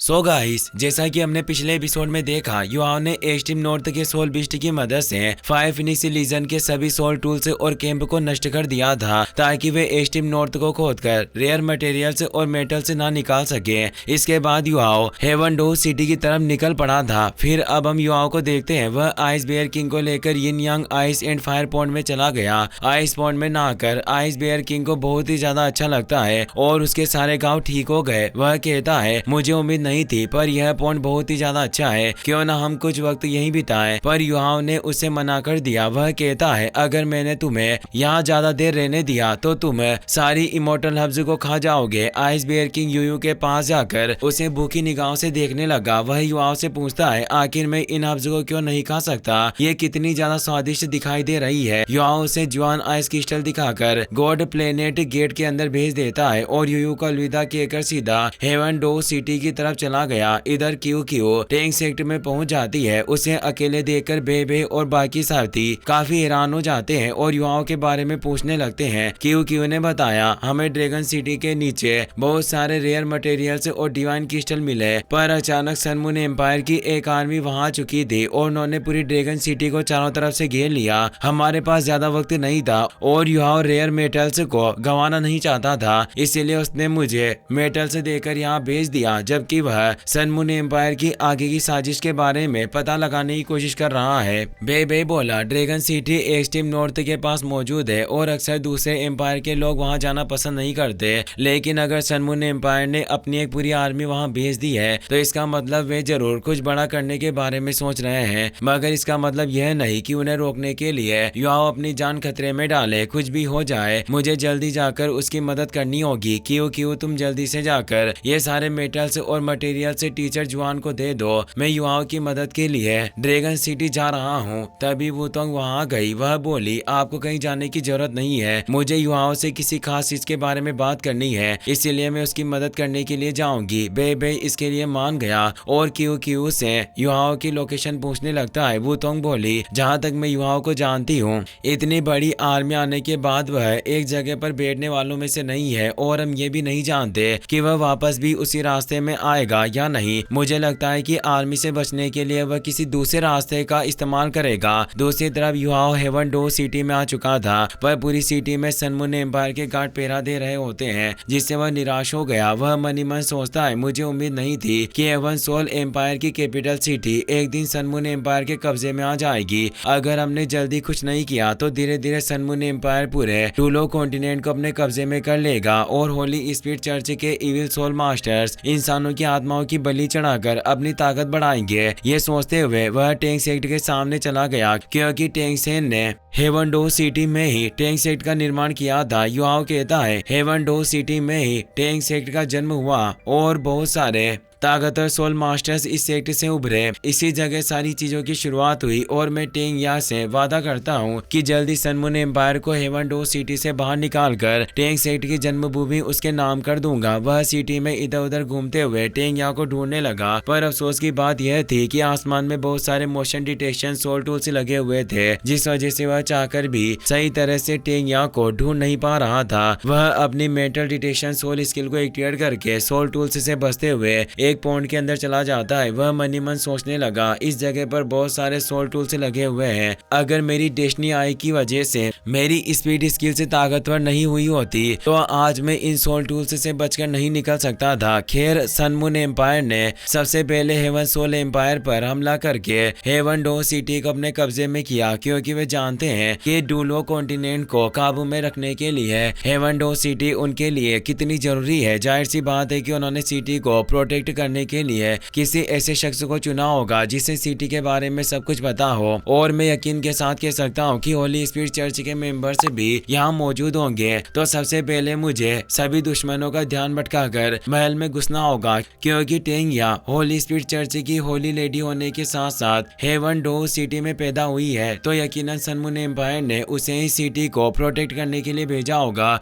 So guys, जैसा कि हमने पिछले एपिसोड में देखा, युवाओं ने एज टीम नॉर्थ के सोल बीस्ट की मदद से फायर फिनिक्स लीजन के सभी सोल टूल्स और कैंप को नष्ट कर दिया था ताकि वे एज टीम नॉर्थ को खोदकर रेयर मटेरियल्स और मेटल्स ना निकाल सके। इसके बाद युवाओं हेवन डो सिटी की तरफ निकल पड़ा था। फिर अब हम युवाओं को देखते हैं, वह आइस बेयर किंग को लेकर यिन यांग आइस एंड फायर पॉन्ड में चला गया। आइस पॉन्ड में नहाकर आइस बेयर किंग को बहुत ही ज्यादा अच्छा लगता है और उसके सारे घाव ठीक हो गए। वह कहता है, मुझे उम्मीद नहीं थी, पर यह पॉइंट बहुत ही ज्यादा अच्छा है, क्यों ना हम कुछ वक्त यहीं बिताएं। पर युवाओं ने उसे मना कर दिया। वह कहता है, अगर मैंने तुम्हें यहाँ ज्यादा देर रहने दिया तो तुम सारी इमोर्टल हब्स को खा जाओगे। आइस बेयर किंग यूयू के पास जाकर उसे भूखी निगाहों से देखने लगा। वह युवाओं से पूछता है, आखिर मैं इन हब्स को क्यों नहीं खा सकता, ये कितनी ज्यादा स्वादिष्ट दिखाई दे रही है। युवाओं उसे जवान आइस क्रिस्टल दिखाकर गॉड प्लेनेट गेट के अंदर भेज देता है और यूयू को अलविदा कहकर सीधा हेवन डो सिटी की तरफ चला गया। इधर क्यू टैंक सेक्टर में पहुंच जाती है। उसे अकेले देखकर बेबे और बाकी साथी काफी हैरान हो जाते हैं और युवाओं के बारे में पूछने लगते हैं। क्यू ने बताया, हमें ड्रैगन सिटी के नीचे बहुत सारे रेयर मटेरियल्स और डिवाइन क्रिस्टल मिले, पर अचानक सन मून एम्पायर की एक आर्मी वहां आ चुकी थी और उन्होंने पूरी ड्रैगन सिटी को चारों तरफ से घेर लिया। हमारे पास ज्यादा वक्त नहीं था और युवाओं रेयर मेटल्स को गंवाना नहीं चाहता था, इसीलिए उसने मुझे मेटल्स देकर यहाँ भेज दिया, जबकि वह सन मून एम्पायर की आगे की साजिश के बारे में पता लगाने की कोशिश कर रहा है। बेबे बोला, ड्रैगन सिटी एज टीम नॉर्थ के पास मौजूद है और अक्सर दूसरे एम्पायर के लोग वहां जाना पसंद नहीं करते, लेकिन अगर सन मून एम्पायर ने अपनी एक पूरी आर्मी वहां भेज दी है तो इसका मतलब वे जरूर कुछ बड़ा करने के बारे में सोच रहे हैं। मगर इसका मतलब यह नहीं कि उन्हें रोकने के लिए युवाओं अपनी जान खतरे में डाले। कुछ भी हो जाए, मुझे जल्दी जाकर उसकी मदद करनी होगी। क्यों तुम जल्दी से जाकर ये सारे मेटल्स और मटेरियल से टीचर जुआन को दे दो। मैं युवाओं की मदद के लिए ड्रैगन सिटी जा रहा हूँ। तभी वुतोंग वहाँ आ गई। वह बोली, आपको कहीं जाने की जरूरत नहीं है, मुझे युवाओं से किसी खास चीज के बारे में बात करनी है, इसीलिए मैं उसकी मदद करने के लिए जाऊंगी। बेबे इसके लिए मान गया और क्यू से युवाओं की लोकेशन पूछने लगता है। वुतोंग बोली, जहाँ तक मैं युवाओं को जानती हूँ, इतनी बड़ी आर्मी आने के बाद वह एक जगह पर बैठने वालों में से नहीं है और हम ये भी नहीं जानते कि वह वापस भी उसी रास्ते में आएगा या नहीं। मुझे लगता है कि आर्मी से बचने के लिए वह किसी दूसरे रास्ते का इस्तेमाल करेगा। दूसरी तरफ युवाओं हेवन डो सिटी में आ चुका था, पर पूरी सिटी में सन मून एम्पायर के गार्ड पहरा दे रहे होते हैं, जिससे वह निराश हो गया। वह मन ही मन सोचता है, मुझे उम्मीद नहीं थी कि हेवन सोल एम्पायर की कैपिटल सिटी एक दिन सन मून एम्पायर के कब्जे में आ जाएगी। अगर हमने जल्दी कुछ नहीं किया तो धीरे धीरे सन मून एम्पायर पूरे टूलो कॉन्टिनेंट को अपने कब्जे में कर लेगा और होली स्पिरिट चर्च के इविल सोल मास्टर्स इंसानों की आत्माओं की बलि चढ़ाकर अपनी ताकत बढ़ाएंगे। ये सोचते हुए वह टैंक सेक्ट के सामने चला गया, क्योंकि टैंक सेन ने हेवन डो सिटी में ही टैंक सेक्ट का निर्माण किया था। युवाओं कहता है, हेवन डो सिटी में ही टैंक सेक्ट का जन्म हुआ और बहुत सारे ताकतवर सोल मास्टर्स इस सेक्ट से उभरे। इसी जगह सारी चीजों की शुरुआत हुई और मैं टेंग या से वादा करता हूँ कि जल्दी सन मून एम्पायर को हेवन डो सिटी से बाहर निकालकर टेंग सेक्ट की जन्मभूमि उसके नाम कर दूंगा। वह सिटी में इधर उधर घूमते हुए टेंग या को ढूंढने लगा, पर अफसोस की बात यह थी कि आसमान में बहुत सारे मोशन डिटेक्शन सोल टूल्स लगे हुए थे, जिस वजह से वह चाहकर भी सही तरह से टेंग या को ढूंढ नहीं पा रहा था। वह अपनी मेटल डिटेक्शन सोल स्किल को एक्टिवेट करके सोल टूल्स से बचते हुए एक पॉइंट के अंदर चला जाता है। वह मन ही मन सोचने लगा, इस जगह पर बहुत सारे सोल टूल्स लगे हुए हैं। अगर मेरी डेस्टिनी आई की वजह से मेरी स्पीड स्किल से ताकतवर नहीं हुई होती तो आज मैं इन सोल टूल्स से बचकर नहीं निकल सकता था। खैर, सन मून एम्पायर ने सबसे पहले हेवन सोल एम्पायर पर हमला करके हेवन डो सिटी को अपने कब्जे में किया, क्योंकि वे जानते हैं कि डूलो कॉन्टिनेंट को काबू में रखने के लिए हेवन डो सिटी उनके लिए कितनी जरूरी है। जाहिर सी बात है कि उन्होंने सिटी को प्रोटेक्ट करने के लिए किसी ऐसे शख्स को चुना होगा जिसे सिटी के बारे में सब कुछ पता हो। और मैं यकीन के साथ कह सकता हूँ कि होली स्पिरिट चर्च के मेंबर्स भी यहाँ मौजूद होंगे। तो सबसे पहले मुझे सभी दुश्मनों का ध्यान भटकाकर महल में घुसना होगा, क्योंकि टेंग या होली स्पिरिट चर्च की होली लेडी होने के साथ साथ हेवन डो सिटी में पैदा हुई है, तो यकीनन सन मून एम्पायर ने उसे ही सिटी को प्रोटेक्ट करने के लिए भेजा होगा।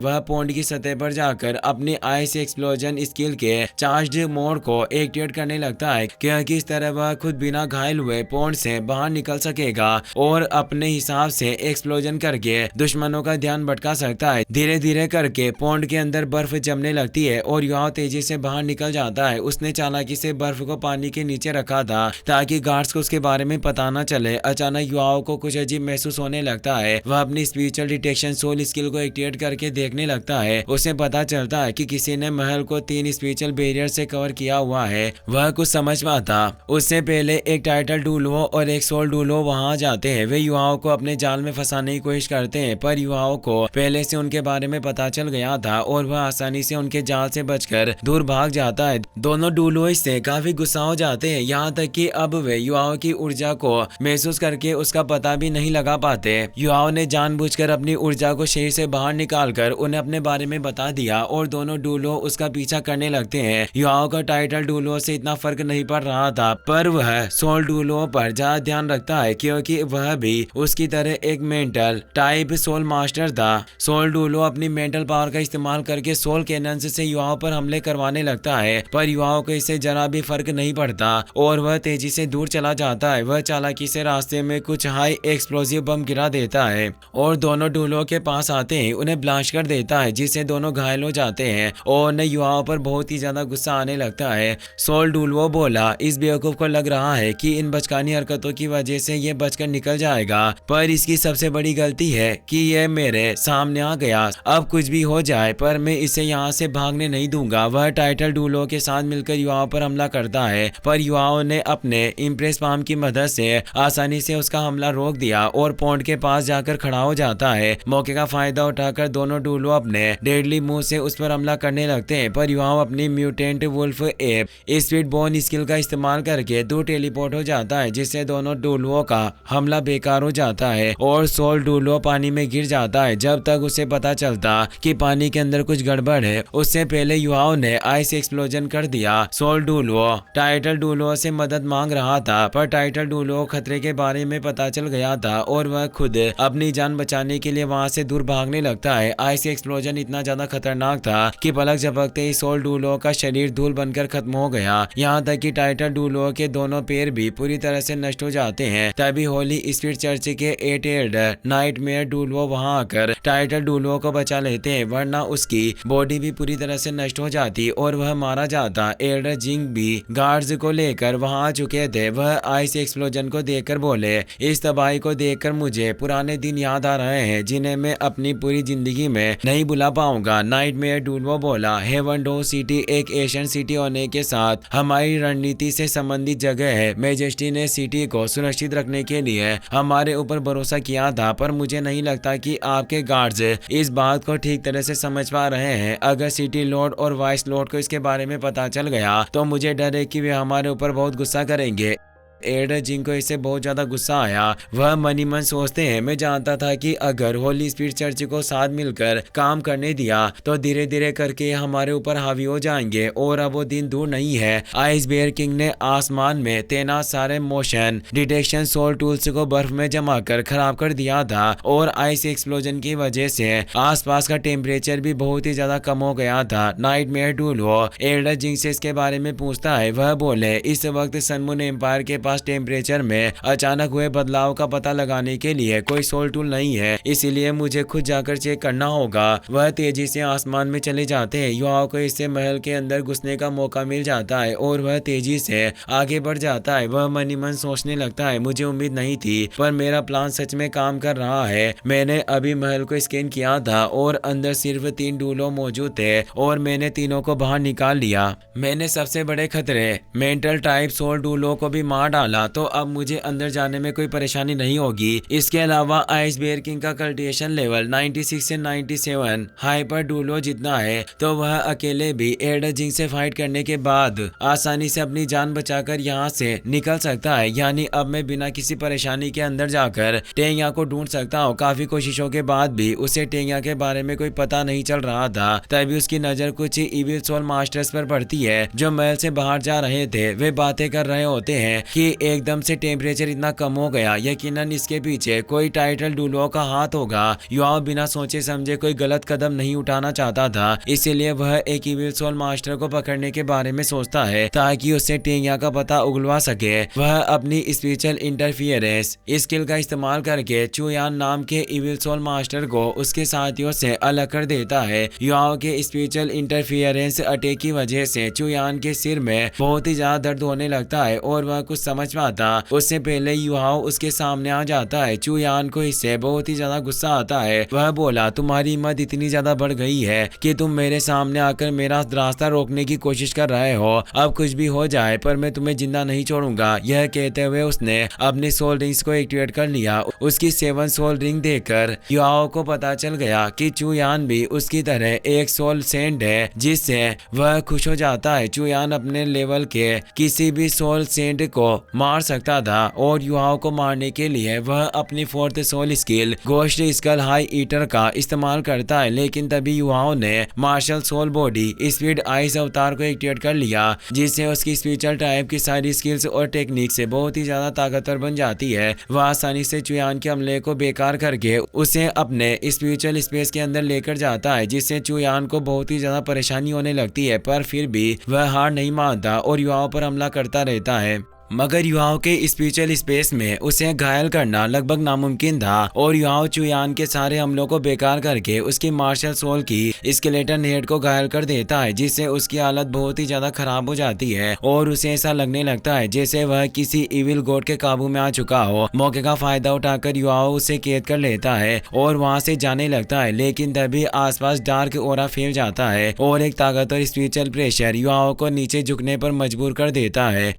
वह पौंड की सतह पर जाकर अपनी आइस एक्सप्लोजन स्किल के चार्ज्ड मोड को एक्टिवेट करने लगता है, क्योंकि इस तरह वह खुद बिना घायल हुए पौंड से बाहर निकल सकेगा और अपने हिसाब से एक्सप्लोजन करके दुश्मनों का ध्यान भटका सकता है। धीरे धीरे करके पौंड के अंदर बर्फ जमने लगती है और युवा तेजी से बाहर निकल जाता है। उसने चालाकी से बर्फ को पानी के नीचे रखा था ताकि गार्ड्स को उसके बारे में पता न चले। अचानक युवाओं को कुछ अजीब महसूस होने लगता है। वह अपनी स्पिरिचुअल डिटेक्शन सोल स्किल को एक्टिवेट करके देखने लगता है। उसे पता चलता है कि किसी ने महल को 3 स्पिरिचुअल बैरियर से कवर किया हुआ है। वह कुछ समझ पाता उससे पहले एक टाइटल डुलवो और एक सोल डुलवो वहां जाते हैं। वे युवाओं को अपने जाल में फंसाने की कोशिश करते हैं, पर युवाओं को पहले से उनके बारे में पता चल गया था और वह आसानी से उनके जाल से बचकर दूर भाग जाता है। दोनों डुलवो इससे काफी गुस्सा हो जाते हैं, यहाँ तक कि अब वे युवाओं की ऊर्जा को महसूस करके उसका पता भी नहीं लगा पाते। युवाओं ने जानबूझकर अपनी ऊर्जा को शरीर से बाहर निकालकर उन्हें अपने बारे में बता दिया और दोनों डुलवो उसका पीछा करने लगते हैं। युवाओं का टाइटल डुलवो से इतना फर्क नहीं पड़ रहा था, पर वह सोल डुलवो पर ज्यादा ध्यान रखता है क्योंकि वह भी उसकी तरह एक मेंटल टाइप सोल मास्टर था। सोल डुलवो अपनी मेंटल पावर का इस्तेमाल करके सोल कैनन से युवाओं पर हमले करवाने लगता है, पर युवाओं को इससे जरा भी फर्क नहीं पड़ता और वह तेजी से दूर चला जाता है। वह चालाकी से रास्ते में कुछ हाई एक्सप्लोसिव बम गिरा देता है और दोनों डुलवो के पास आते हैं, उन्हें ब्लास्ट कर देता है, जिससे दोनों घायल हो जाते हैं और उन्हें युवाओं पर बहुत ही ज्यादा गुस्सा आने लगता है। सोल डुलवो बोला, इस बेवकूफ को लग रहा है कि इन बचकानी हरकतों की वजह से ये बचकर निकल जाएगा, पर इसकी सबसे बड़ी गलती है कि यह मेरे सामने आ गया। अब कुछ भी हो जाए पर मैं इसे यहाँ से भागने नहीं दूंगा। वह टाइटल डुलवो के साथ मिलकर युवाओं पर हमला करता है, पर युवाओं ने अपने इम्प्रेस पाम की मदद से आसानी से उसका हमला रोक दिया और पौंड के पास जाकर खड़ा हो जाता है। मौके का फायदा उठाकर दोनों डुलवो अपने डेडली मुंह से उस पर हमला करने लगते हैं, पर युवाओं अपनी mutant wolf ape speed bone skill का इस्तेमाल करके दूर टेलीपोर्ट हो जाता है, जिससे दोनों डुलवो का हमला बेकार हो जाता है और सोल डुलवो पानी में गिर जाता है। जब तक उसे पता चलता कि पानी के अंदर कुछ गड़बड़ है, उससे पहले युवाओं ने आइस एक्सप्लोजन कर दिया। सोल डुलवो टाइटल डुलवो से मदद मांग रहा था, पर टाइटल डुलवो खतरे के बारे में पता चल गया था और वह खुद अपनी जान बचाने के लिए वहां से दूर भागने लगता है। आइस एक्सप्लोजन इतना ज्यादा खतरनाक था कि पलक झपकते ही सोल डुलवो का शरीर धूल बनकर खत्म हो गया, यहाँ तक कि टाइटल डुलवो के दोनों पैर भी पूरी तरह से नष्ट हो जाते हैं। तभी होली स्पिरिट चर्च के 8 एल्डर नाइटमेयर डुलवो वहां आकर टाइटल डुलवो को बचा लेते हैं, वरना उसकी बॉडी भी पूरी तरह से नष्ट हो जाती और वह मारा जाता। एल्डर जिंग भी गार्ड्स को लेकर वहां आ चुके थे। वह आइस एक्सप्लोजन को देखकर बोले, इस तबाही को देखकर मुझे पुराने दिन याद आ रहे हैं जिन्हें मैं अपनी पूरी जिंदगी में नहीं भुला पाऊंगा। नाइटमेयर डुलवो बोला, हेवन डो सिटी एक एशियन सिटी होने के साथ हमारी रणनीति से संबंधित जगह है। मेजेस्टी ने सिटी को सुरक्षित रखने के लिए हमारे ऊपर भरोसा किया था, पर मुझे नहीं लगता कि आपके गार्ड्स इस बात को ठीक तरह से समझ पा रहे हैं। अगर सिटी लॉर्ड और वाइस लॉर्ड को इसके बारे में पता चल गया तो मुझे डर है कि वे हमारे ऊपर बहुत गुस्सा करेंगे। एल्डर जिंग को इससे बहुत ज्यादा गुस्सा आया। वह मन ही मन सोचते हैं, मैं जानता था कि अगर होली स्पिरिट चर्च को साथ मिलकर काम करने दिया तो धीरे धीरे करके हमारे ऊपर हावी हो जाएंगे और अब वो दिन दूर नहीं है। आइस बेयर किंग ने आसमान में तैनात सारे मोशन डिटेक्शन सोल टूल्स को बर्फ में जमा कर खराब कर दिया था और आइस एक्सप्लोजन की वजह से आसपास का टेम्परेचर भी बहुत ही ज्यादा कम हो गया था। नाइटमेयर डुलवो एल्डर जिंग से इसके बारे में पूछता है। वह बोले, इस वक्त सनमून एम्पायर के पास टेम्परेचर में अचानक हुए बदलाव का पता लगाने के लिए कोई सोल टूल नहीं है, इसीलिए मुझे खुद जाकर चेक करना होगा। वह तेजी से आसमान में चले जाते हैं। युवाओं को इससे महल के अंदर घुसने का मौका मिल जाता है और वह तेजी से आगे बढ़ जाता है। वह मन ही मन सोचने लगता है, मुझे उम्मीद नहीं थी पर मेरा प्लान सच में काम कर रहा है। मैंने अभी महल को स्कैन किया था और अंदर सिर्फ 3 डुलवो मौजूद थे और मैंने तीनों को बाहर निकाल लिया। मैंने सबसे बड़े खतरे मेंटल टाइप सोल डुलवो को भी मार डाला, तो अब मुझे अंदर जाने में कोई परेशानी नहीं होगी। इसके अलावा आइस बेयर किंग का कल्टिवेशन लेवल 96 से 97 हाइपर डुलवो जितना है, तो वह अकेले भी एल्डर जिंग से फाइट करने के बाद आसानी से अपनी जान बचाकर यहाँ से निकल सकता है। यानी अब मैं बिना किसी परेशानी के अंदर जाकर टेंगा को ढूंढ सकता हूँ। काफी कोशिशों के बाद भी उसे टेंगा के बारे में कोई पता नहीं चल रहा था। तभी उसकी नजर कुछ इविल सोल मास्टर्स पर पड़ती है जो महल से बाहर जा रहे थे। वे बातें कर रहे होते हैं कि एकदम से टेम्परेचर इतना कम हो गया। यकीनन इसके पीछे कोई टाइटल डुलुओ का हाथ होगा। युआओ बिना सोचे समझे कोई गलत कदम नहीं उठाना चाहता था, इसीलिए वह एक इविल सोल मास्टर को पकड़ने के बारे में सोचता है ताकि उससे टेंगिया का पता उगलवा सके। वह अपनी स्पिरिचुअल इंटरफियरेंस स्किल का इस्तेमाल करके चुयान नाम के इविल सोल मास्टर को उसके साथियों से अलग कर देता है। युआओ के स्पिरिचुअल इंटरफियरेंस अटैक की वजह से चुयान के सिर में बहुत ही ज्यादा दर्द होने लगता है और वह कुछ समझ पाता उससे पहले युआओ उसके सामने आ जाता है। चुयान को इससे बहुत ही ज्यादा गुस्सा आता है। वह बोला, तुम्हारी हिम्मत इतनी ज्यादा बढ़ गई है कि तुम मेरे सामने आकर मेरा रास्ता रोकने की कोशिश कर रहे हो। अब कुछ भी हो जाए पर मैं तुम्हें जिंदा नहीं छोड़ूंगा। यह कहते हुए उसने अपनी सोल रिंग्स को एक्टिवेट कर लिया। उसकी 7 सोल रिंग देखकर युआओ को पता चल गया कि चुयान भी उसकी तरह एक सोल सेंट है, जिससे वह खुश हो जाता है। चुयान अपने लेवल के किसी भी सोल सेंट को मार सकता था और युआओ को मारने के लिए वह अपनी 4th soul skill ghost skull high eater का इस्तेमाल करता है। लेकिन तभी युआओ ने martial soul body speed ice अवतार को एक्टिवेट कर लिया, जिससे उसकी स्पिरिचुअल टाइप की सारी स्किल्स और टेक्निक से बहुत ही ज्यादा ताकतवर बन जाती है। वह आसानी से चुयान के हमले को बेकार करके उसे अपने स्पिरिचुअल स्पेस के अंदर लेकर जाता है, जिससे चुयान को बहुत ही ज्यादा परेशानी होने लगती है। पर फिर भी वह हार नहीं मानता और युवाओं पर हमला करता रहता है। मगर युआओ के स्पिरिचुअल स्पेस में उसे घायल करना लगभग नामुमकिन था और युआओ चुयान के सारे हमलों को बेकार करके उसकी मार्शल सोल की स्केलेटन हेड को घायल कर देता है, जिससे उसकी हालत बहुत ही ज्यादा खराब हो जाती है और उसे ऐसा लगने लगता है जैसे वह किसी इविल गॉड के काबू में आ चुका हो। मौके का फायदा उठाकर युआओ उसे कैद कर लेता है और वहां से जाने लगता है। लेकिन तभी आसपास डार्क ओरा फैल जाता है और एक ताकतवर स्पिरिचुअल प्रेशर युआओ को नीचे झुकने पर मजबूर कर देता है।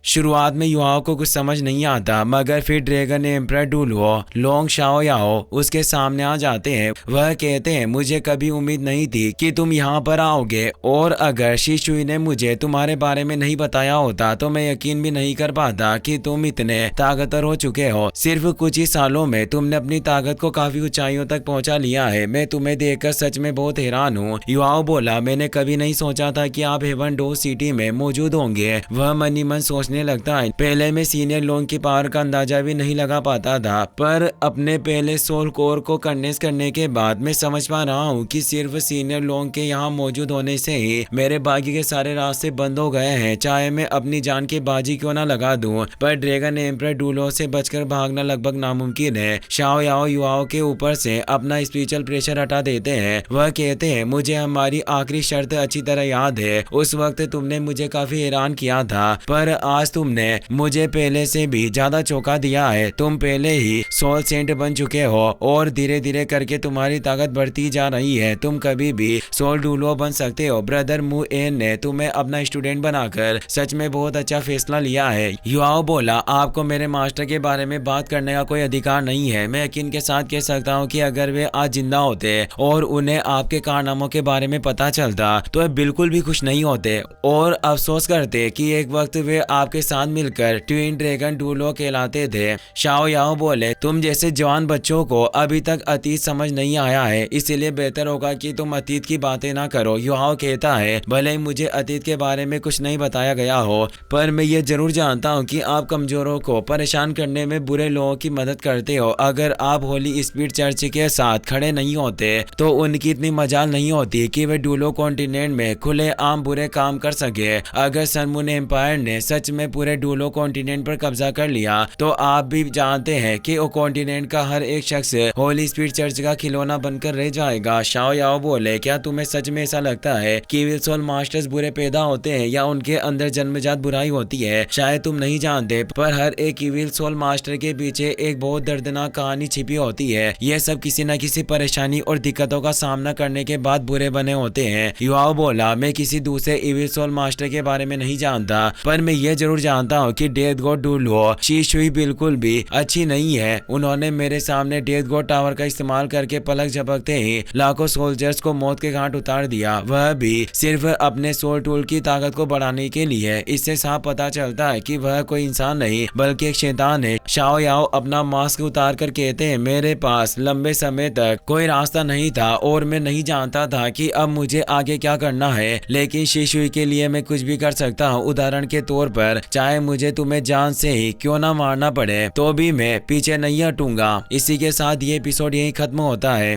शुरुआत में युआओ को कुछ समझ नहीं आता, मगर फिर ड्रैगन एम्परर डुलुओ लोंग शाओ याओ उसके सामने आ जाते हैं। वह कहते हैं, मुझे कभी उम्मीद नहीं थी कि तुम यहाँ पर आओगे और अगर शिशुई ने मुझे तुम्हारे बारे में नहीं बताया होता तो मैं यकीन भी नहीं कर पाता कि तुम इतने ताकतवर हो चुके हो। सिर्फ कुछ ही सालों में तुमने अपनी ताकत को काफी ऊंचाइयों तक पहुंचा लिया है। मैं तुम्हें देखकर सच में बहुत हैरान हूँ। युआओ बोला, मैंने कभी नहीं सोचा था कि आप हेवन डो सिटी में मौजूद होंगे। वह मन ही मन सोचने लगता है, पहले मैं सीनियर लोंग की पावर का अंदाजा भी नहीं लगा पाता था, पर अपने पहले सोल कोर को कंडेंस करने के बाद मैं समझ पा रहा हूँ कि सिर्फ सीनियर लोंग के यहाँ मौजूद होने से ही मेरे बाकी के सारे रास्ते बंद हो गए हैं, चाहे मैं अपनी जान की बाजी क्यों ना लगा दूं। पर ड्रैगन एम्परर डुलुओ से बचकर भागना लगभग नामुमकिन है। शाओ याओ युआओ के ऊपर से अपना स्पिरिचुअल प्रेशर हटा देते हैं। वह कहते हैं, मुझे हमारी आखिरी शर्त अच्छी तरह याद है। उस वक्त तुमने मुझे काफी हैरान किया था, पर आज तुमने मुझे पहले से भी ज्यादा चौंका दिया है। तुम पहले ही सोल सेंट बन चुके हो और धीरे धीरे करके तुम्हारी ताकत बढ़ती जा रही है। तुम कभी भी सोल डुलुओ बन सकते हो। ब्रदर मु एन ने तुम्हें अपना स्टूडेंट बनाकर सच में बहुत अच्छा फैसला लिया है। युआओ बोला, आपको मेरे मास्टर के बारे में बात करने का कोई अधिकार नहीं है। मैं यकीन के साथ कह सकता हूँ कि अगर वे आज जिंदा होते और उन्हें आपके कारनामों के बारे में पता चलता तो वे बिल्कुल भी खुश नहीं होते और अफसोस करते कि एक वक्त वे आपके साथ मिलकर ट्विन ड्रैगन डुलुओ कहलाते थे। शाओ याओ बोले, तुम जैसे जवान बच्चों को अभी तक अतीत समझ नहीं आया है, इसीलिए बेहतर होगा कि तुम अतीत की बातें ना करो। युआओ कहता है, भले ही मुझे अतीत के बारे में कुछ नहीं बताया गया हो, पर मैं ये जरूर जानता हूँ कि आप कमजोरों को परेशान करने में बुरे लोगों की मदद करते हो। अगर आप होली स्पिरिट चर्च के साथ खड़े नहीं होते तो उनकी इतनी मजाल नहीं होती कि वे डुलुओ कॉन्टिनेंट में खुले आम बुरे काम कर सके। अगर सन मून एम्पायर ने सच में पूरे डुलुओ कॉन्टिनेंट पर कब्जा कर लिया तो आप भी जानते हैं कि वो कॉन्टिनेंट का हर एक शख्स होली स्पिरिट चर्च का खिलौना बनकर रह जाएगा। शाओ याओ बोले, क्या तुम्हें सच में ऐसा लगता है कि इविल सोल मास्टर्स बुरे पैदा होते हैं या उनके अंदर जन्मजात बुराई होती है? शायद तुम नहीं जानते, पर हर एक इविल सोल मास्टर के पीछे एक बहुत दर्दनाक कहानी छिपी होती है। यह सब किसी न किसी परेशानी और दिक्कतों का सामना करने के बाद बुरे बने होते हैं। युआओ बोला, मैं किसी दूसरे इविल सोल मास्टर के बारे में नहीं जानता, पर मैं ये जरूर जानता हूँ कि डेथ गॉड डुलुओ शिशुई बिल्कुल भी अच्छी नहीं है। उन्होंने मेरे सामने डेथ गॉड टावर का इस्तेमाल करके पलक झपकते ही लाखों सोल्जर्स को मौत के घाट उतार दिया, वह भी सिर्फ अपने सोल टूल की ताकत को बढ़ाने के लिए। इससे साफ पता चलता है कि वह कोई इंसान नहीं बल्कि एक शैतान है। शाओ याओ अपना मास्क उतार कर कहते हैं, मेरे पास लंबे समय तक कोई रास्ता नहीं था और मैं नहीं जानता था कि अब मुझे आगे क्या करना है, लेकिन शिशुई के लिए मैं कुछ भी कर सकता हूँ। उदाहरण के तौर पर कर, चाहे मुझे तुम्हें जान से ही क्यों ना मारना पड़े तो भी मैं पीछे नहीं हटूंगा। इसी के साथ ये एपिसोड यही खत्म होता है।